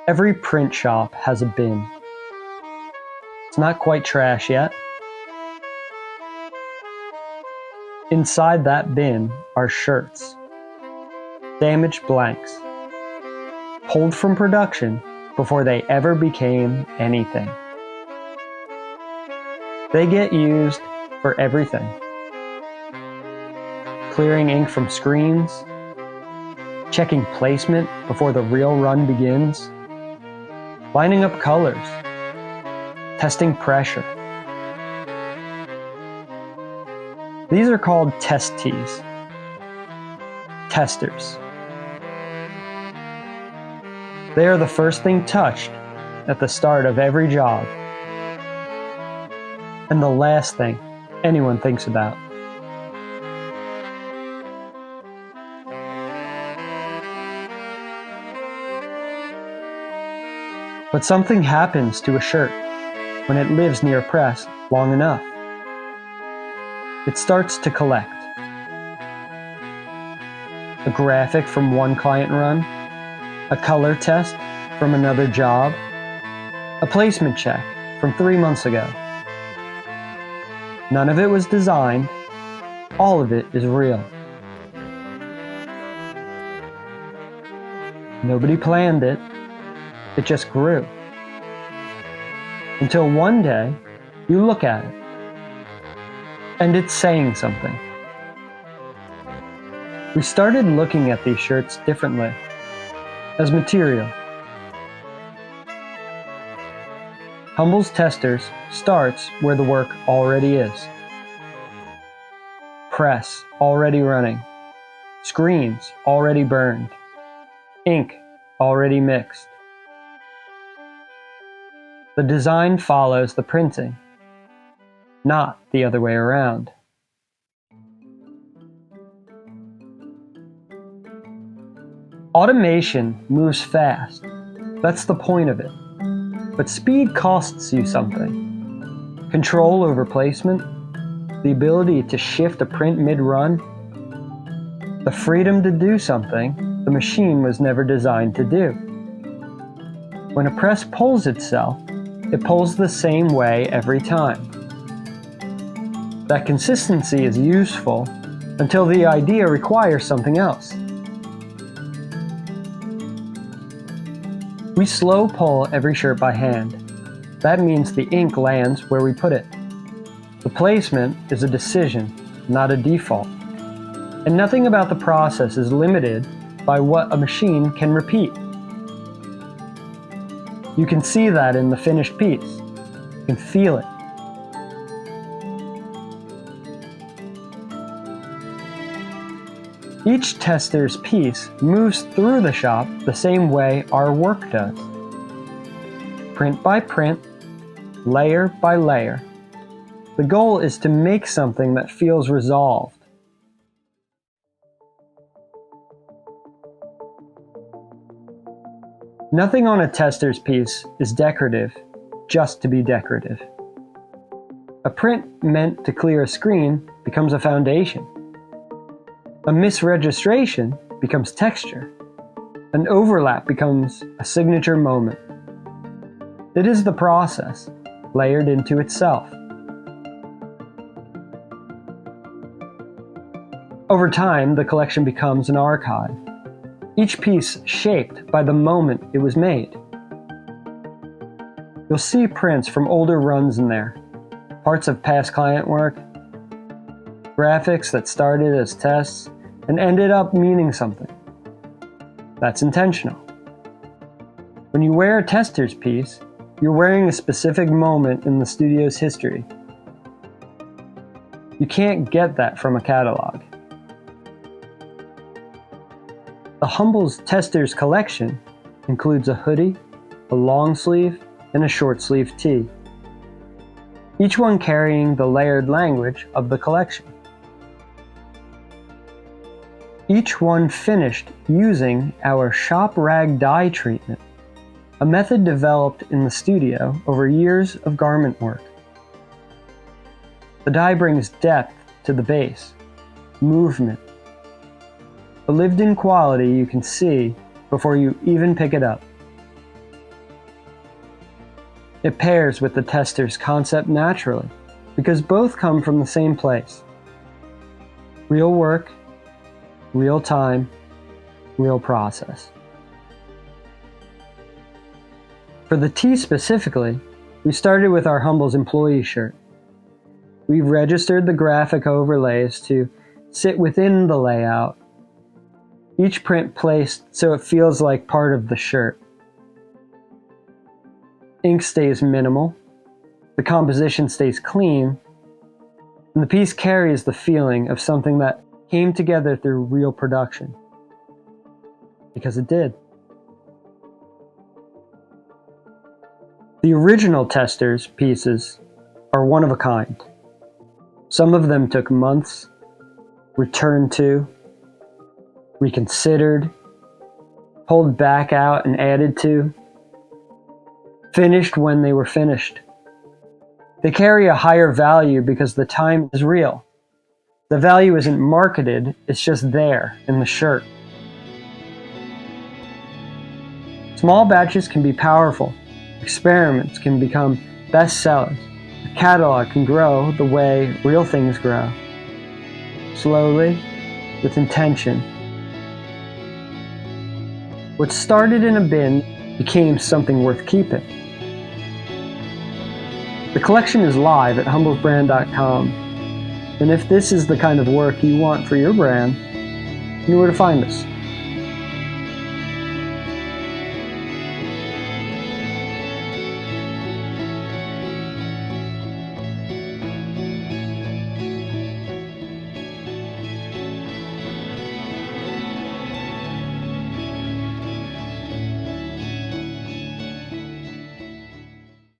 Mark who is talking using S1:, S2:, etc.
S1: Every print shop has a bin. It's not quite trash yet. Inside that bin are shirts, damaged blanks, pulled from production before they ever became anything. They get used for everything. Clearing ink from screens, checking placement before the real run begins, lining up colors, testing pressure. These are called test tees, testers. They are the first thing touched at the start of every job, and the last thing anyone thinks about. But something happens to a shirt when it lives near a press long enough. It starts to collect. A graphic from one client run, a color test from another job, a placement check from 3 months ago. None of it was designed, all of it is real. Nobody planned it. It just grew. Until one day, you look at it, and it's saying something. We started looking at these shirts differently, as material. Humble's Testers starts where the work already is. Press already running, screens already burned, ink already mixed. The design follows the printing, not the other way around. Automation moves fast, that's the point of it. But speed costs you something. Control over placement, the ability to shift a print mid-run, the freedom to do something the machine was never designed to do. When a press pulls itself, it pulls the same way every time. That consistency is useful until the idea requires something else. We slow pull every shirt by hand. That means the ink lands where we put it. The placement is a decision, not a default. And nothing about the process is limited by what a machine can repeat. You can see that in the finished piece. You can feel it. Each tester's piece moves through the shop the same way our work does. Print by print, layer by layer. The goal is to make something that feels resolved. Nothing on a tester's piece is decorative, just to be decorative. A print meant to clear a screen becomes a foundation. A misregistration becomes texture. An overlap becomes a signature moment. It is the process, layered into itself. Over time, the collection becomes an archive. Each piece shaped by the moment it was made. You'll see prints from older runs in there, parts of past client work, graphics that started as tests and ended up meaning something. That's intentional. When you wear a tester's piece, you're wearing a specific moment in the studio's history. You can't get that from a catalog. The Humble's Testers collection includes a hoodie, a long sleeve, and a short sleeve tee, each one carrying the layered language of the collection. Each one finished using our shop rag dye treatment, a method developed in the studio over years of garment work. The dye brings depth to the base, movement, a lived-in quality you can see before you even pick it up. It pairs with the tester's concept naturally, because both come from the same place. Real work, real time, real process. For the tee specifically, we started with our Humbles employee shirt. We've registered the graphic overlays to sit within the layout, each print placed so it feels like part of the shirt. Ink stays minimal, the composition stays clean, and the piece carries the feeling of something that came together through real production. Because it did. The original testers' pieces are one of a kind. Some of them took months, returned to, reconsidered, pulled back out and added to, finished when they were finished. They carry a higher value because the time is real. The value isn't marketed, it's just there in the shirt. Small batches can be powerful. Experiments can become bestsellers. A catalog can grow the way real things grow. Slowly, with intention. What started in a bin became something worth keeping. The collection is live at humblesbrand.com, and if this is the kind of work you want for your brand, you know where to find us.